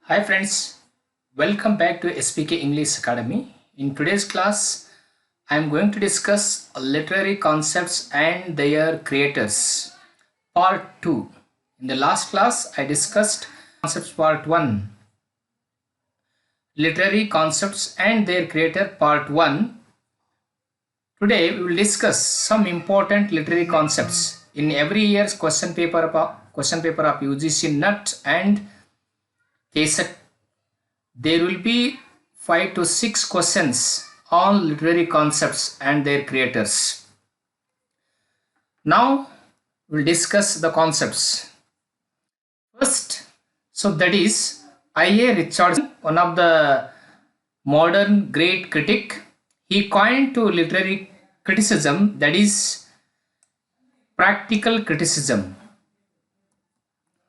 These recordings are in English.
Hi friends, welcome back to SPK English Academy. In today's class, I am going to discuss literary concepts and their creators. Part 2. In the last class, I discussed concepts part 1. Literary concepts and their creator part 1. Today we will discuss some important literary concepts in every year's question paper of UGC NUT and KSET. There will be 5 to 6 questions on literary concepts and their creators. Now we'll discuss the concepts. First, that is I.A. Richardson, one of the modern great critic. He coined to literary criticism, that is practical criticism.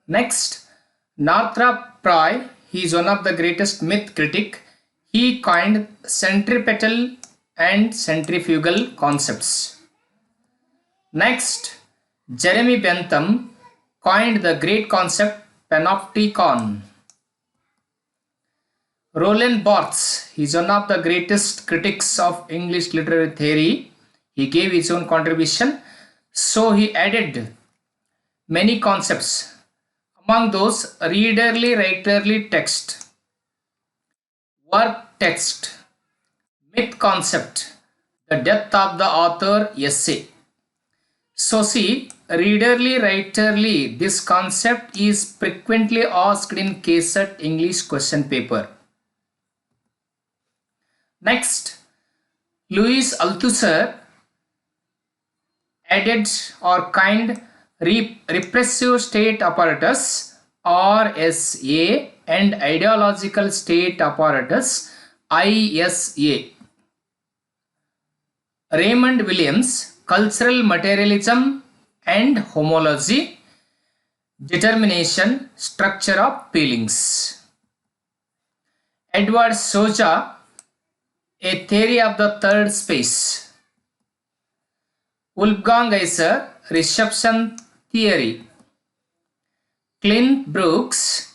Next, Northrop Frye, he is one of the greatest myth critic. He coined centripetal and centrifugal concepts. Next, Jeremy Bentham coined the great concept panopticon. Roland Barthes, he is one of the greatest critics of English literary theory. He gave his own contribution, so he added many concepts. Among those, readerly, writerly text, work text, myth concept, the death of the author essay. So see, readerly, writerly, this concept is frequently asked in KSET English question paper. Next, Louis Althusser added or coined repressive state apparatus RSA and ideological state apparatus ISA. Raymond Williams, cultural materialism and homology, determination, structure of feelings. Edward Soja, a theory of the third space. Wolfgang Iser, reception theory. Clint Brooks,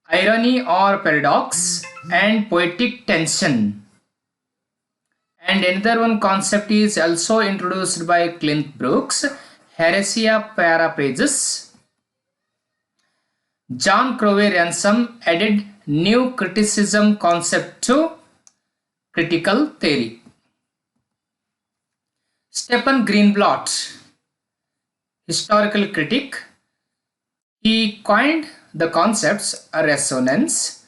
irony or paradox and poetic tension. And another one concept is also introduced by Clint Brooks, heresy of paraphrases. John Crowley Ransom added new criticism concept to critical theory. Stephen Greenblatt, historical critic, he coined the concepts resonance,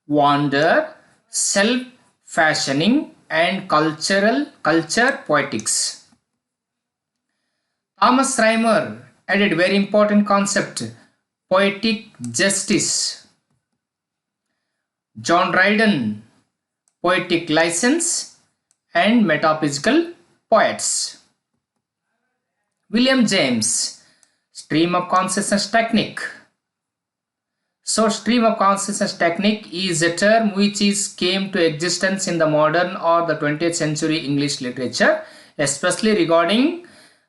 wonder, self-fashioning and culture poetics. Thomas Rhymer added very important concept, poetic justice. John Dryden, poetic license and metaphysical poets. William James, stream of consciousness technique. So stream of consciousness technique is a term which came to existence in the modern or the 20th century English literature, especially regarding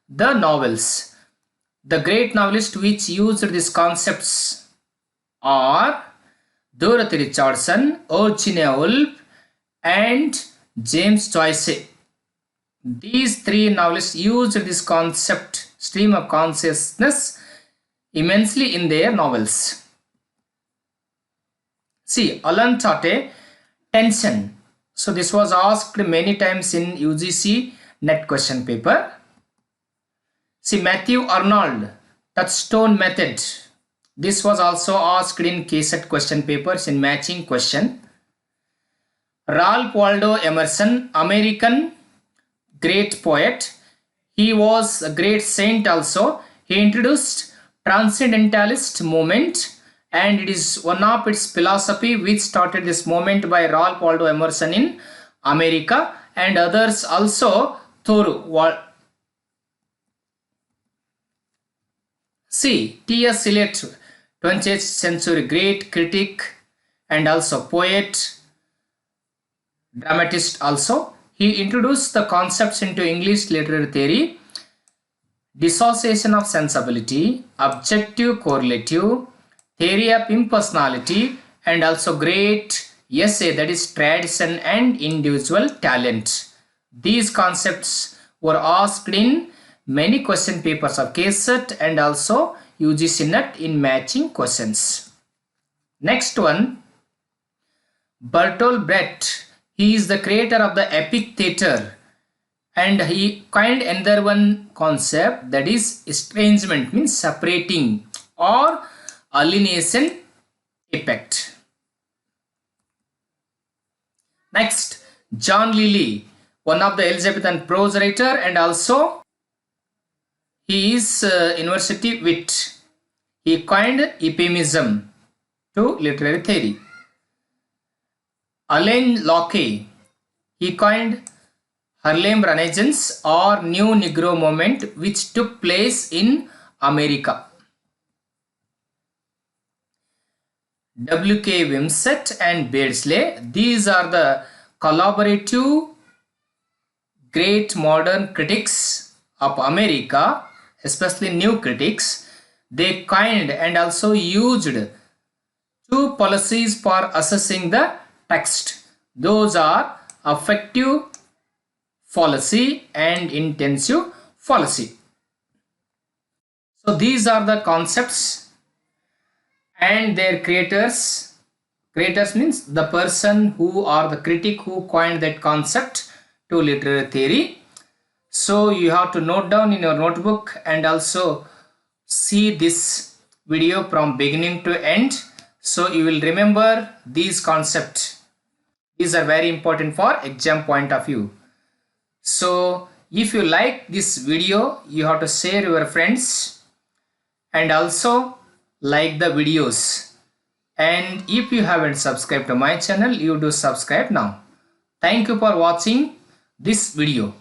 the novels. The great novelists which used these concepts are Dorothy Richardson, Virginia Woolf and James Joyce. These three novelists used this concept, stream of consciousness, immensely in their novels. See, Alan Tutte, tension. So this was asked many times in UGC NET question paper. See, Matthew Arnold, touchstone method. This was also asked in KSET question papers in matching question. Ralph Waldo Emerson, American great poet. He was a great saint also. He introduced transcendentalist movement and it is one of its philosophy which started this movement by Ralph Waldo Emerson in America and others also Thoreau. See, T.S. Eliot, 20th century great critic and also poet, dramatist also. He introduced the concepts into English literary theory, dissociation of sensibility, objective correlative, theory of impersonality, and also great essay, that is tradition and individual talent. These concepts were asked in many question papers of KSET and also UGC NET in matching questions. Next one, Bertolt Brecht. He is the creator of the epic theater and he coined another one concept, that is estrangement, means separating, or alienation effect. Next, John Lilly, one of the Elizabethan prose writer and also he is university wit. He coined euphemism to literary theory. Alain Locke, he coined Harlem Renaissance or New Negro movement which took place in America. W.K. Wimsett and Beardsley, these are the collaborative great modern critics of America, especially new critics. They coined and also used two policies for assessing the text. Those are affective fallacy and intensive fallacy. So these are the concepts and their creators. Creators means the person who or the critic who coined that concept to literary theory. So you have to note down in your notebook and also see this video from beginning to end. So you will remember these concepts. These are very important for exam point of view. So if you like this video, you have to share your friends and also like the videos. And if you haven't subscribed to my channel, you do subscribe now. Thank you for watching this video.